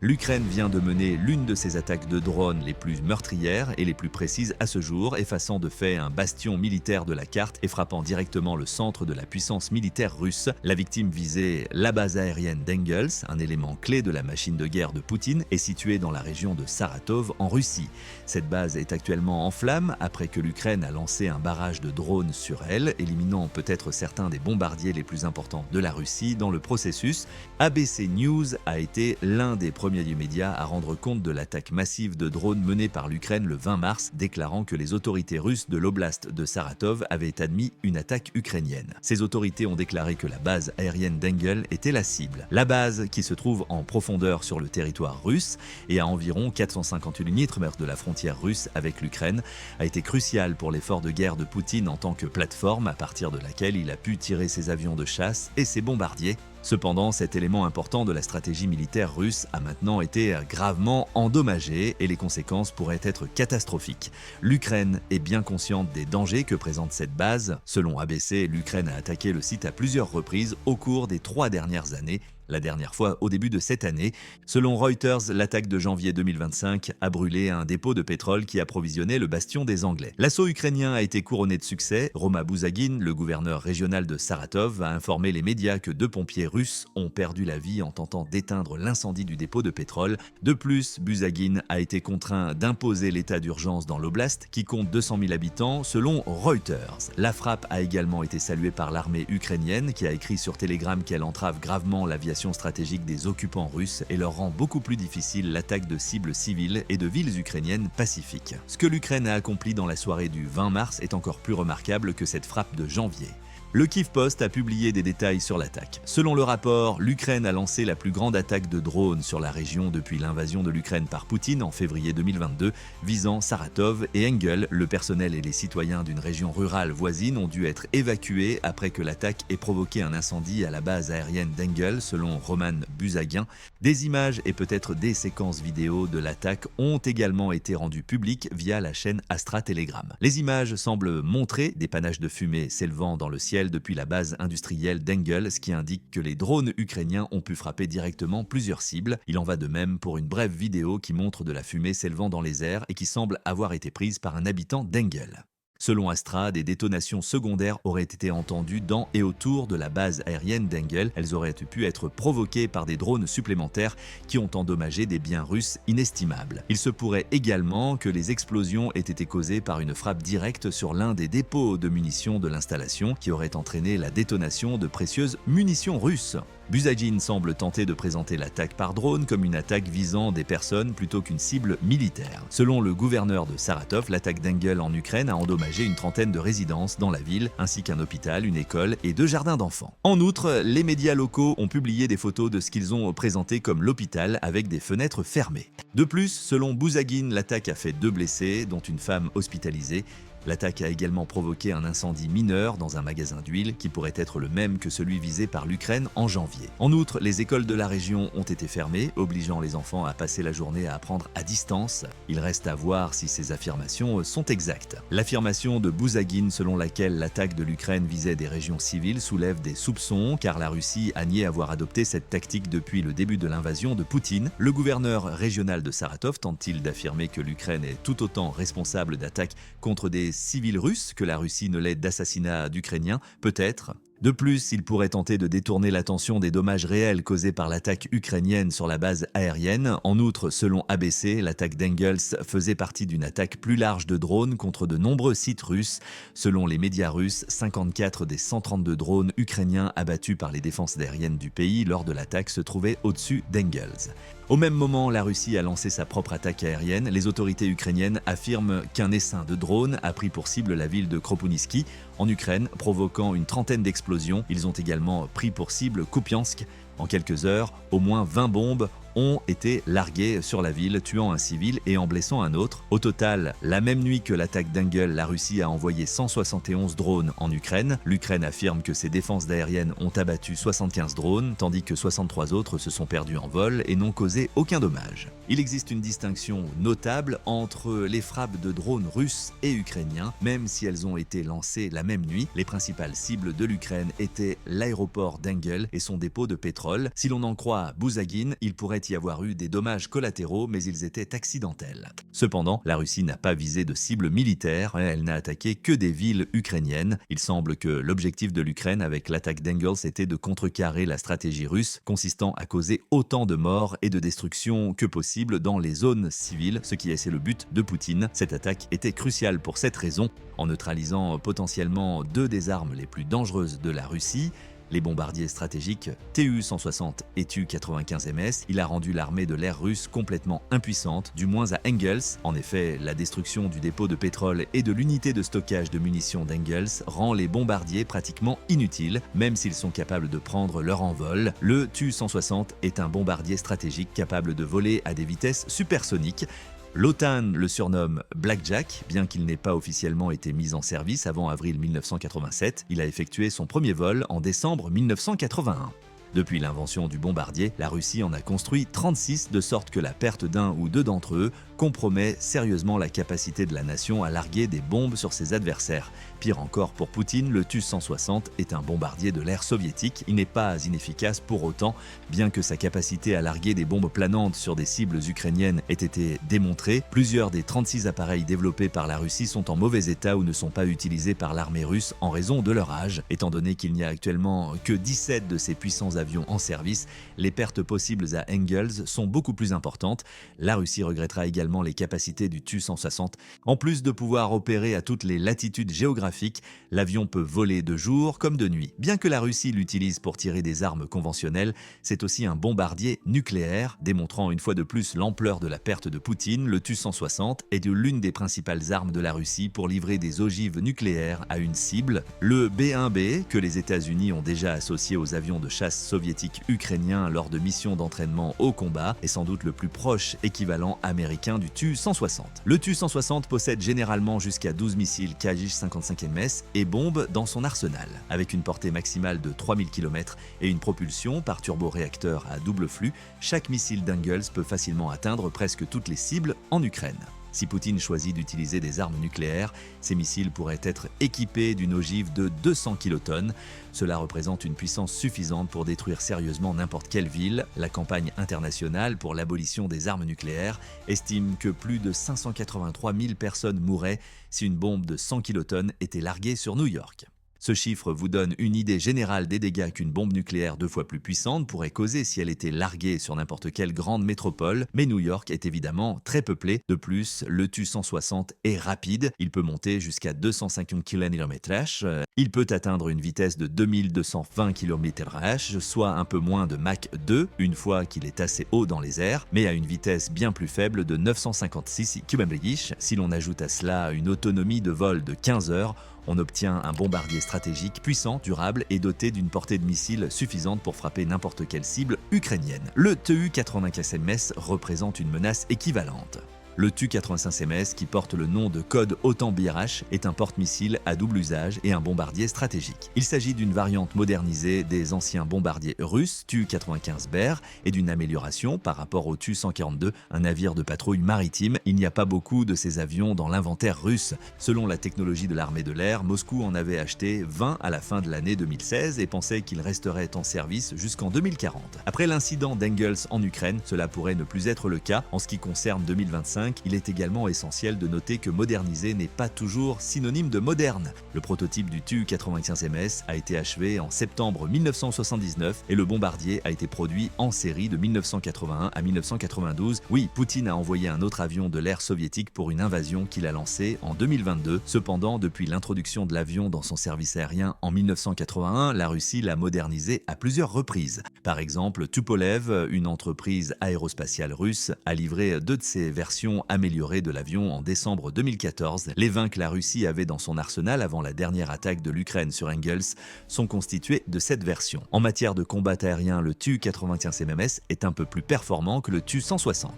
L'Ukraine vient de mener l'une de ses attaques de drones les plus meurtrières et les plus précises à ce jour, effaçant de fait un bastion militaire de la carte et frappant directement le centre de la puissance militaire russe. La victime visait la base aérienne d'Engels, un élément clé de la machine de guerre de Poutine, et située dans la région de Saratov en Russie. Cette base est actuellement en flammes après que l'Ukraine a lancé un barrage de drones sur elle, éliminant peut-être certains des bombardiers les plus importants de la Russie dans le processus. ABC News a été l'un des premiers médias à rendre compte de l'attaque massive de drones menée par l'Ukraine le 20 mars, déclarant que les autorités russes de l'oblast de Saratov avaient admis une attaque ukrainienne. Ces autorités ont déclaré que la base aérienne d'Engel était la cible. La base, qui se trouve en profondeur sur le territoire russe et à environ 458 km de la frontière russe avec l'Ukraine, a été cruciale pour l'effort de guerre de Poutine en tant que plateforme à partir de laquelle il a pu tirer ses avions de chasse et ses bombardiers. Cependant, cet élément important de la stratégie militaire russe a maintenant été gravement endommagé et les conséquences pourraient être catastrophiques. L'Ukraine est bien consciente des dangers que présente cette base. Selon ABC, l'Ukraine a attaqué le site à plusieurs reprises au cours des 3 dernières années. La dernière fois au début de cette année. Selon Reuters, l'attaque de janvier 2025 a brûlé un dépôt de pétrole qui approvisionnait le bastion des Anglais. L'assaut ukrainien a été couronné de succès. Roma Buzagin, le gouverneur régional de Saratov, a informé les médias que 2 pompiers russes ont perdu la vie en tentant d'éteindre l'incendie du dépôt de pétrole. De plus, Buzagin a été contraint d'imposer l'état d'urgence dans l'oblast, qui compte 200 000 habitants, selon Reuters. La frappe a également été saluée par l'armée ukrainienne, qui a écrit sur Telegram qu'elle entrave gravement l'aviation stratégique des occupants russes et leur rend beaucoup plus difficile l'attaque de cibles civiles et de villes ukrainiennes pacifiques. Ce que l'Ukraine a accompli dans la soirée du 20 mars est encore plus remarquable que cette frappe de janvier. Le Kyiv Post a publié des détails sur l'attaque. Selon le rapport, l'Ukraine a lancé la plus grande attaque de drones sur la région depuis l'invasion de l'Ukraine par Poutine en février 2022, visant Saratov et Engel. Le personnel et les citoyens d'une région rurale voisine ont dû être évacués après que l'attaque ait provoqué un incendie à la base aérienne d'Engel, selon Roman Buzagin. Des images et peut-être des séquences vidéo de l'attaque ont également été rendues publiques via la chaîne Astra Telegram. Les images semblent montrer des panaches de fumée s'élevant dans le ciel depuis la base industrielle d'Engel, ce qui indique que les drones ukrainiens ont pu frapper directement plusieurs cibles. Il en va de même pour une brève vidéo qui montre de la fumée s'élevant dans les airs et qui semble avoir été prise par un habitant d'Engel. Selon Astra, des détonations secondaires auraient été entendues dans et autour de la base aérienne d'Engel. Elles auraient pu être provoquées par des drones supplémentaires qui ont endommagé des biens russes inestimables. Il se pourrait également que les explosions aient été causées par une frappe directe sur l'un des dépôts de munitions de l'installation qui aurait entraîné la détonation de précieuses munitions russes. Buzagin semble tenter de présenter l'attaque par drone comme une attaque visant des personnes plutôt qu'une cible militaire. Selon le gouverneur de Saratov, l'attaque d'Engel en Ukraine a endommagé une trentaine de résidences dans la ville, ainsi qu'un hôpital, une école et 2 jardins d'enfants. En outre, les médias locaux ont publié des photos de ce qu'ils ont présenté comme l'hôpital avec des fenêtres fermées. De plus, selon Buzagin, l'attaque a fait 2 blessés, dont une femme hospitalisée. L'attaque a également provoqué un incendie mineur dans un magasin d'huile qui pourrait être le même que celui visé par l'Ukraine en janvier. En outre, les écoles de la région ont été fermées, obligeant les enfants à passer la journée à apprendre à distance. Il reste à voir si ces affirmations sont exactes. L'affirmation de Buzagin selon laquelle l'attaque de l'Ukraine visait des régions civiles soulève des soupçons car la Russie a nié avoir adopté cette tactique depuis le début de l'invasion de Poutine. Le gouverneur régional de Saratov tente-t-il d'affirmer que l'Ukraine est tout autant responsable d'attaques contre des civils russes que la Russie ne l'est d'assassinats d'Ukrainiens? Peut-être. De plus, il pourrait tenter de détourner l'attention des dommages réels causés par l'attaque ukrainienne sur la base aérienne. En outre, selon ABC, l'attaque d'Engels faisait partie d'une attaque plus large de drones contre de nombreux sites russes. Selon les médias russes, 54 des 132 drones ukrainiens abattus par les défenses aériennes du pays lors de l'attaque se trouvaient au-dessus d'Engels. Au même moment, la Russie a lancé sa propre attaque aérienne. Les autorités ukrainiennes affirment qu'un essaim de drones a pris pour cible la ville de Kropyvnytski en Ukraine, provoquant une trentaine d'explosions. Ils ont également pris pour cible Kupiansk. En quelques heures, au moins 20 bombes ont été larguées sur la ville, tuant un civil et en blessant un autre. Au total, la même nuit que l'attaque d'Engel, la Russie a envoyé 171 drones en Ukraine. L'Ukraine affirme que ses défenses aériennes ont abattu 75 drones, tandis que 63 autres se sont perdus en vol et n'ont causé aucun dommage. Il existe une distinction notable entre les frappes de drones russes et ukrainiens, même si elles ont été lancées la même nuit. Les principales cibles de l'Ukraine étaient l'aéroport d'Engel et son dépôt de pétrole. Si l'on en croit Buzagin, il pourrait y avoir eu des dommages collatéraux, mais ils étaient accidentels. Cependant, la Russie n'a pas visé de cibles militaires, elle n'a attaqué que des villes ukrainiennes. Il semble que l'objectif de l'Ukraine avec l'attaque d'Engels était de contrecarrer la stratégie russe, consistant à causer autant de morts et de destruction que possible dans les zones civiles, ce qui est le but de Poutine. Cette attaque était cruciale pour cette raison, en neutralisant potentiellement deux des armes les plus dangereuses de la Russie, les bombardiers stratégiques Tu-160 et Tu-95MS. Il a rendu l'armée de l'air russe complètement impuissante, du moins à Engels. En effet, la destruction du dépôt de pétrole et de l'unité de stockage de munitions d'Engels rend les bombardiers pratiquement inutiles, même s'ils sont capables de prendre leur envol. Le Tu-160 est un bombardier stratégique capable de voler à des vitesses supersoniques. L'OTAN le surnomme Blackjack, bien qu'il n'ait pas officiellement été mis en service avant avril 1987. Il a effectué son premier vol en décembre 1981. Depuis l'invention du bombardier, la Russie en a construit 36, de sorte que la perte d'un ou deux d'entre eux compromet sérieusement la capacité de la nation à larguer des bombes sur ses adversaires. Pire encore pour Poutine, le Tu-160 est un bombardier de l'ère soviétique. Il n'est pas inefficace pour autant, bien que sa capacité à larguer des bombes planantes sur des cibles ukrainiennes ait été démontrée. Plusieurs des 36 appareils développés par la Russie sont en mauvais état ou ne sont pas utilisés par l'armée russe en raison de leur âge. Étant donné qu'il n'y a actuellement que 17 de ces puissants avions en service, les pertes possibles à Engels sont beaucoup plus importantes. La Russie regrettera également les capacités du Tu-160. En plus de pouvoir opérer à toutes les latitudes géographiques, l'avion peut voler de jour comme de nuit. Bien que la Russie l'utilise pour tirer des armes conventionnelles, c'est aussi un bombardier nucléaire, démontrant une fois de plus l'ampleur de la perte de Poutine. Le Tu-160 est l'une des principales armes de la Russie pour livrer des ogives nucléaires à une cible. Le B-1B, que les États-Unis ont déjà associé aux avions de chasse soviétiques ukrainiens lors de missions d'entraînement au combat, est sans doute le plus proche équivalent américain du Tu-160. Le Tu-160 possède généralement jusqu'à 12 missiles Kh-55MS et bombes dans son arsenal, avec une portée maximale de 3000 km et une propulsion par turboréacteur à double flux. Chaque missile d'Engels peut facilement atteindre presque toutes les cibles en Ukraine. Si Poutine choisit d'utiliser des armes nucléaires, ces missiles pourraient être équipés d'une ogive de 200 kilotonnes. Cela représente une puissance suffisante pour détruire sérieusement n'importe quelle ville. La campagne internationale pour l'abolition des armes nucléaires estime que plus de 583 000 personnes mourraient si une bombe de 100 kilotonnes était larguée sur New York. Ce chiffre vous donne une idée générale des dégâts qu'une bombe nucléaire 2 fois plus puissante pourrait causer si elle était larguée sur n'importe quelle grande métropole, mais New York est évidemment très peuplé. De plus, le Tu-160 est rapide, il peut monter jusqu'à 250 km/h, il peut atteindre une vitesse de 2220 km/h, soit un peu moins de Mach 2 une fois qu'il est assez haut dans les airs, mais à une vitesse bien plus faible de 956 km/h. Si l'on ajoute à cela une autonomie de vol de 15 heures, on obtient un bombardier stratégique puissant, durable et doté d'une portée de missiles suffisante pour frapper n'importe quelle cible ukrainienne. Le Tu-95MS représente une menace équivalente. Le Tu-85MS, qui porte le nom de code OTAN-BRH, est un porte-missile à double usage et un bombardier stratégique. Il s'agit d'une variante modernisée des anciens bombardiers russes Tu-95BR et d'une amélioration par rapport au Tu-142, un navire de patrouille maritime. Il n'y a pas beaucoup de ces avions dans l'inventaire russe. Selon la technologie de l'armée de l'air, Moscou en avait acheté 20 à la fin de l'année 2016 et pensait qu'ils resteraient en service jusqu'en 2040. Après l'incident d'Engels en Ukraine, cela pourrait ne plus être le cas. En ce qui concerne 2025, il est également essentiel de noter que moderniser n'est pas toujours synonyme de moderne. Le prototype du Tu-95MS a été achevé en septembre 1979 et le bombardier a été produit en série de 1981 à 1992. Oui, Poutine a envoyé un autre avion de l'ère soviétique pour une invasion qu'il a lancée en 2022. Cependant, depuis l'introduction de l'avion dans son service aérien en 1981, la Russie l'a modernisé à plusieurs reprises. Par exemple, Tupolev, une entreprise aérospatiale russe, a livré 2 de ses versions améliorée de l'avion en décembre 2014. Les 20 que la Russie avait dans son arsenal avant la dernière attaque de l'Ukraine sur Engels sont constitués de cette version. En matière de combat aérien, le Tu-95MS est un peu plus performant que le Tu-160.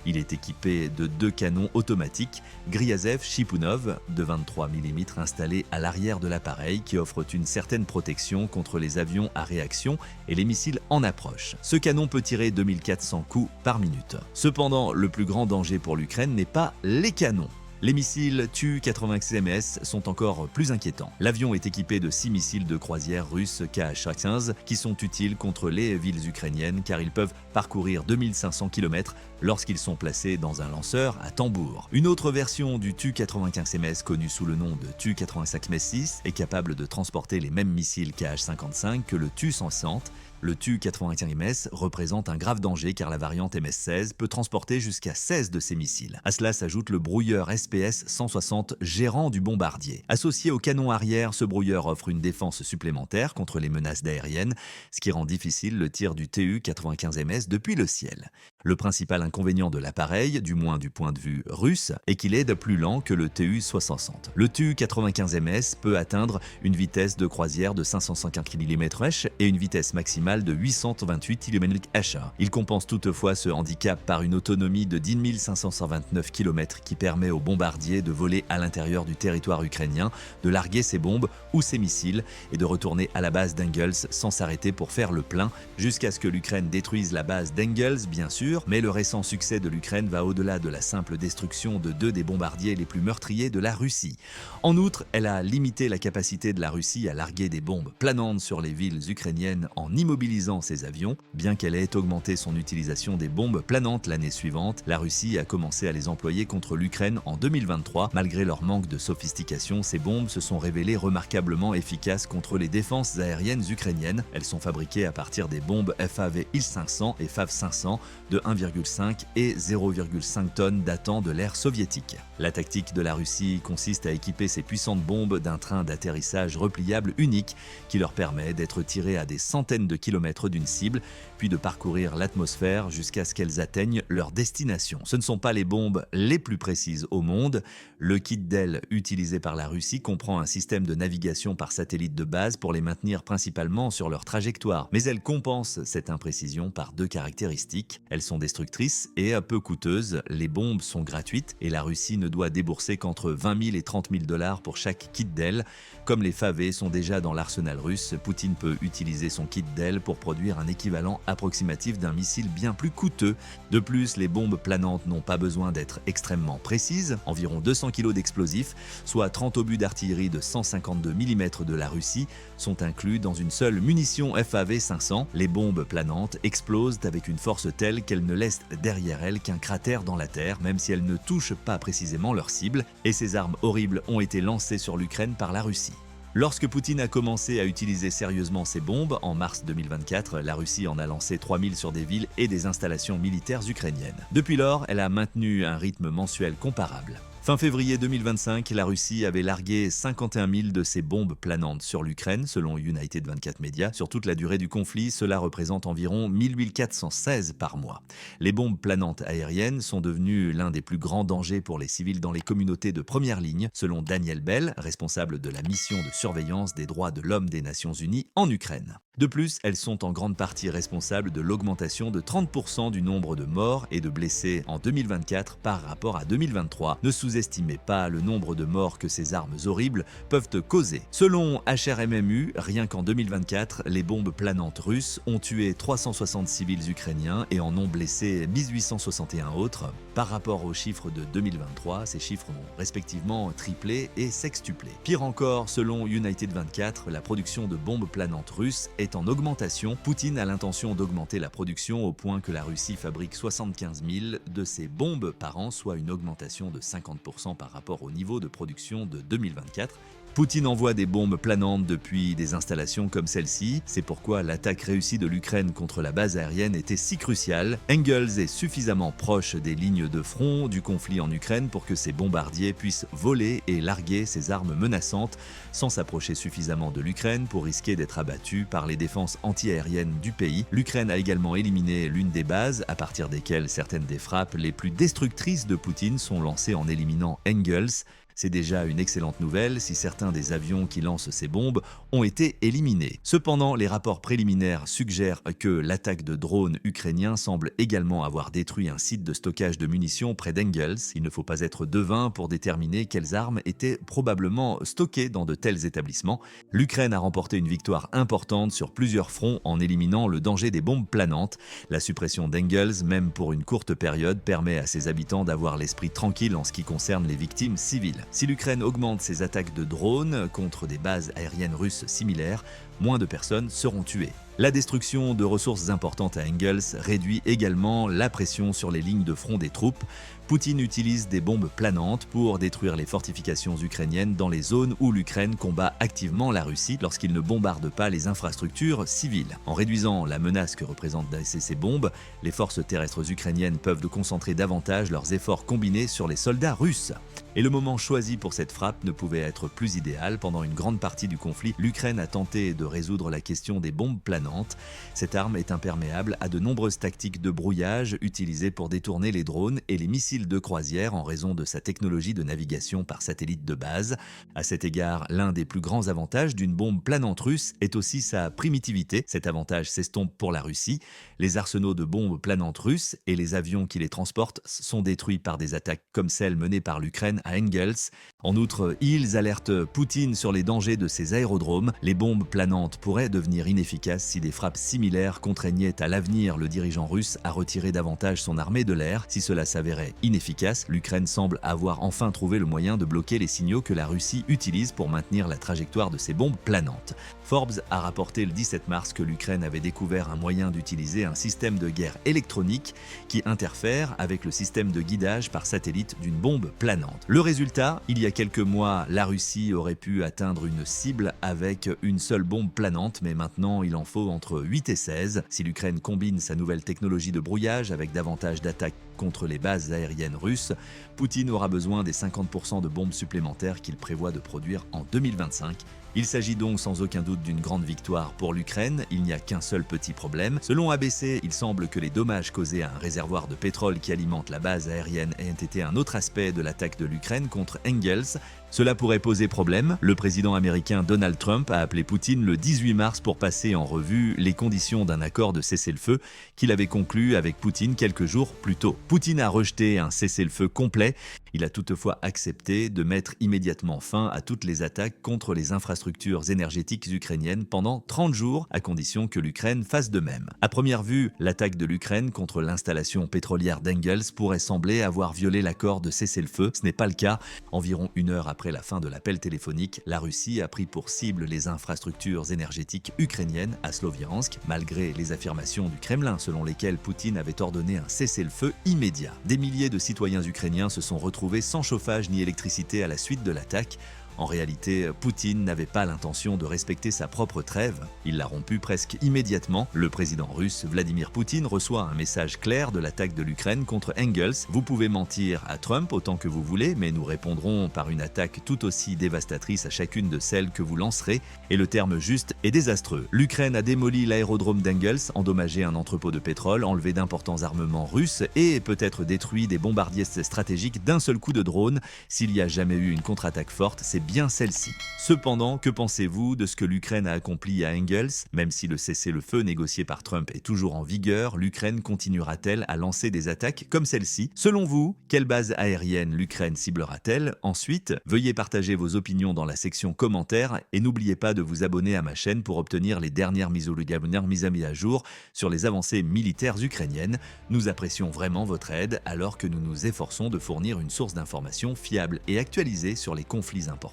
Il est équipé de 2 canons automatiques Gryazev-Chipounov de 23 mm installés à l'arrière de l'appareil qui offrent une certaine protection contre les avions à réaction et les missiles en approche. Ce canon peut tirer 2400 coups par minute. Cependant, le plus grand danger pour l'Ukraine n'est pas les canons. Les missiles Tu-95MS sont encore plus inquiétants. L'avion est équipé de 6 missiles de croisière russes Kh-15 qui sont utiles contre les villes ukrainiennes car ils peuvent parcourir 2500 km lorsqu'ils sont placés dans un lanceur à tambour. Une autre version du Tu-95MS connue sous le nom de Tu-85M6 est capable de transporter les mêmes missiles Kh-55 que le Tu-160. Le Tu-95MS représente un grave danger car la variante MS-16 peut transporter jusqu'à 16 de ces missiles. À cela s'ajoute le brouilleur SPS-160 gérant du bombardier. Associé au canon arrière, ce brouilleur offre une défense supplémentaire contre les menaces aériennes, ce qui rend difficile le tir du Tu-95MS depuis le ciel. Le principal inconvénient de l'appareil, du moins du point de vue russe, est qu'il est plus lent que le Tu-160. Le Tu-95MS peut atteindre une vitesse de croisière de 550 km/h et une vitesse maximale de 828 km/h. Il compense toutefois ce handicap par une autonomie de 10 529 km qui permet aux bombardiers de voler à l'intérieur du territoire ukrainien, de larguer ses bombes ou ses missiles et de retourner à la base d'Engels sans s'arrêter pour faire le plein, jusqu'à ce que l'Ukraine détruise la base d'Engels, bien sûr, mais le récent succès de l'Ukraine va au-delà de la simple destruction de 2 des bombardiers les plus meurtriers de la Russie. En outre, elle a limité la capacité de la Russie à larguer des bombes planantes sur les villes ukrainiennes en immobilisant ses avions. Bien qu'elle ait augmenté son utilisation des bombes planantes l'année suivante, la Russie a commencé à les employer contre l'Ukraine en 2023. Malgré leur manque de sophistication, ces bombes se sont révélées remarquablement efficaces contre les défenses aériennes ukrainiennes. Elles sont fabriquées à partir des bombes FAV Il-500 et FAV-500 de 1,5 et 0,5 tonnes datant de l'ère soviétique. La tactique de la Russie consiste à équiper ces puissantes bombes d'un train d'atterrissage repliable unique qui leur permet d'être tirées à des centaines de kilomètres d'une cible, puis de parcourir l'atmosphère jusqu'à ce qu'elles atteignent leur destination. Ce ne sont pas les bombes les plus précises au monde. Le kit d'aile utilisé par la Russie comprend un système de navigation par satellite de base pour les maintenir principalement sur leur trajectoire. Mais elle compense cette imprécision par 2 caractéristiques. Elles sont destructrices et peu coûteuses. Les bombes sont gratuites et la Russie ne doit débourser qu'entre 20 000 et 30 000 $ pour chaque kit d'aile. Comme les FAV sont déjà dans l'arsenal russe, Poutine peut utiliser son kit d'aile pour produire un équivalent approximatif d'un missile bien plus coûteux. De plus, les bombes planantes n'ont pas besoin d'être extrêmement précises, environ 200 kg d'explosifs, soit 30 obus d'artillerie de 152 mm de la Russie, sont inclus dans une seule munition FAV-500. Les bombes planantes explosent avec une force telle qu'elles ne laissent derrière elles qu'un cratère dans la terre, même si elles ne touchent pas précisément leur cible, et ces armes horribles ont été lancées sur l'Ukraine par la Russie. Lorsque Poutine a commencé à utiliser sérieusement ces bombes, en mars 2024, la Russie en a lancé 3000 sur des villes et des installations militaires ukrainiennes. Depuis lors, elle a maintenu un rythme mensuel comparable. Fin février 2025, la Russie avait largué 51 000 de ses bombes planantes sur l'Ukraine, selon United 24 Media. Sur toute la durée du conflit, cela représente environ 1416 par mois. Les bombes planantes aériennes sont devenues l'un des plus grands dangers pour les civils dans les communautés de première ligne, selon Daniel Bell, responsable de la mission de surveillance des droits de l'homme des Nations Unies en Ukraine. De plus, elles sont en grande partie responsables de l'augmentation de 30% du nombre de morts et de blessés en 2024 par rapport à 2023. Ne sous-estimez pas le nombre de morts que ces armes horribles peuvent causer. Selon HRMMU, rien qu'en 2024, les bombes planantes russes ont tué 360 civils ukrainiens et en ont blessé 1861 autres. Par rapport aux chiffres de 2023, ces chiffres ont respectivement triplé et sextuplé. Pire encore, selon United 24, la production de bombes planantes russes est en augmentation. Poutine a l'intention d'augmenter la production au point que la Russie fabrique 75 000 de ces bombes par an, soit une augmentation de 50% par rapport au niveau de production de 2024. Poutine envoie des bombes planantes depuis des installations comme celle-ci. C'est pourquoi l'attaque réussie de l'Ukraine contre la base aérienne était si cruciale. Engels est suffisamment proche des lignes de front du conflit en Ukraine pour que ces bombardiers puissent voler et larguer ces armes menaçantes sans s'approcher suffisamment de l'Ukraine pour risquer d'être abattus par les défenses antiaériennes du pays. L'Ukraine a également éliminé l'une des bases à partir desquelles certaines des frappes les plus destructrices de Poutine sont lancées en éliminant Engels. C'est déjà une excellente nouvelle si certains des avions qui lancent ces bombes ont été éliminés. Cependant, les rapports préliminaires suggèrent que l'attaque de drones ukrainiens semble également avoir détruit un site de stockage de munitions près d'Engels. Il ne faut pas être devin pour déterminer quelles armes étaient probablement stockées dans de tels établissements. L'Ukraine a remporté une victoire importante sur plusieurs fronts en éliminant le danger des bombes planantes. La suppression d'Engels, même pour une courte période, permet à ses habitants d'avoir l'esprit tranquille en ce qui concerne les victimes civiles. Si l'Ukraine augmente ses attaques de drones contre des bases aériennes russes similaires, moins de personnes seront tuées. La destruction de ressources importantes à Engels réduit également la pression sur les lignes de front des troupes. Poutine utilise des bombes planantes pour détruire les fortifications ukrainiennes dans les zones où l'Ukraine combat activement la Russie lorsqu'il ne bombarde pas les infrastructures civiles. En réduisant la menace que représentent ces bombes, les forces terrestres ukrainiennes peuvent concentrer davantage leurs efforts combinés sur les soldats russes. Et le moment choisi pour cette frappe ne pouvait être plus idéal. Pendant une grande partie du conflit, l'Ukraine a tenté de résoudre la question des bombes planantes. Cette arme est imperméable à de nombreuses tactiques de brouillage utilisées pour détourner les drones et les missiles de croisière en raison de sa technologie de navigation par satellite de base. À cet égard, l'un des plus grands avantages d'une bombe planante russe est aussi sa primitivité. Cet avantage s'estompe pour la Russie. Les arsenaux de bombes planantes russes et les avions qui les transportent sont détruits par des attaques comme celles menées par l'Ukraine à Engels. En outre, ils alertent Poutine sur les dangers de ces aérodromes. Les bombes planantes pourraient devenir inefficaces si des frappes similaires contraignaient à l'avenir le dirigeant russe à retirer davantage son armée de l'air. Si cela s'avérait inefficace, l'Ukraine semble avoir enfin trouvé le moyen de bloquer les signaux que la Russie utilise pour maintenir la trajectoire de ces bombes planantes. Forbes a rapporté le 17 mars que l'Ukraine avait découvert un moyen d'utiliser un système de guerre électronique qui interfère avec le système de guidage par satellite d'une bombe planante. Le résultat, il y a quelques mois, la Russie aurait pu atteindre une cible avec une seule bombe planante, mais maintenant il en faut entre 8 et 16. Si l'Ukraine combine sa nouvelle technologie de brouillage avec davantage d'attaques contre les bases aériennes russes, Poutine aura besoin des 50% de bombes supplémentaires qu'il prévoit de produire en 2025. Il s'agit donc sans aucun doute d'une grande victoire pour l'Ukraine. Il n'y a qu'un seul petit problème. Selon ABC, il semble que les dommages causés à un réservoir de pétrole qui alimente la base aérienne aient été un autre aspect de l'attaque de l'Ukraine contre Engels. Cela pourrait poser problème. Le président américain Donald Trump a appelé Poutine le 18 mars pour passer en revue les conditions d'un accord de cessez-le-feu qu'il avait conclu avec Poutine quelques jours plus tôt. Poutine a rejeté un cessez-le-feu complet. Il a toutefois accepté de mettre immédiatement fin à toutes les attaques contre les infrastructures énergétiques ukrainiennes pendant 30 jours, à condition que l'Ukraine fasse de même. À première vue, l'attaque de l'Ukraine contre l'installation pétrolière d'Engels pourrait sembler avoir violé l'accord de cessez-le-feu. Ce n'est pas le cas. Environ une heure après la fin de l'appel téléphonique, la Russie a pris pour cible les infrastructures énergétiques ukrainiennes à Sloviansk, malgré les affirmations du Kremlin selon lesquelles Poutine avait ordonné un cessez-le-feu immédiat. Des milliers de citoyens ukrainiens se sont retrouvés sans chauffage ni électricité à la suite de l'attaque. En réalité, Poutine n'avait pas l'intention de respecter sa propre trêve. Il l'a rompue presque immédiatement. Le président russe Vladimir Poutine reçoit un message clair de l'attaque de l'Ukraine contre Engels. Vous pouvez mentir à Trump autant que vous voulez, mais nous répondrons par une attaque tout aussi dévastatrice à chacune de celles que vous lancerez. Et le terme juste est désastreux. L'Ukraine a démoli l'aérodrome d'Engels, endommagé un entrepôt de pétrole, enlevé d'importants armements russes et peut-être détruit des bombardiers stratégiques d'un seul coup de drone. S'il y a jamais eu une contre-attaque forte, c'est bien celle-ci. Cependant, que pensez-vous de ce que l'Ukraine a accompli à Engels? Même si le cessez-le-feu négocié par Trump est toujours en vigueur, l'Ukraine continuera-t-elle à lancer des attaques comme celle-ci? Selon vous, quelle base aérienne l'Ukraine ciblera-t-elle? Ensuite, veuillez partager vos opinions dans la section commentaires et n'oubliez pas de vous abonner à ma chaîne pour obtenir les dernières mises à jour sur les avancées militaires ukrainiennes. Nous apprécions vraiment votre aide alors que nous nous efforçons de fournir une source d'informations fiable et actualisée sur les conflits importants.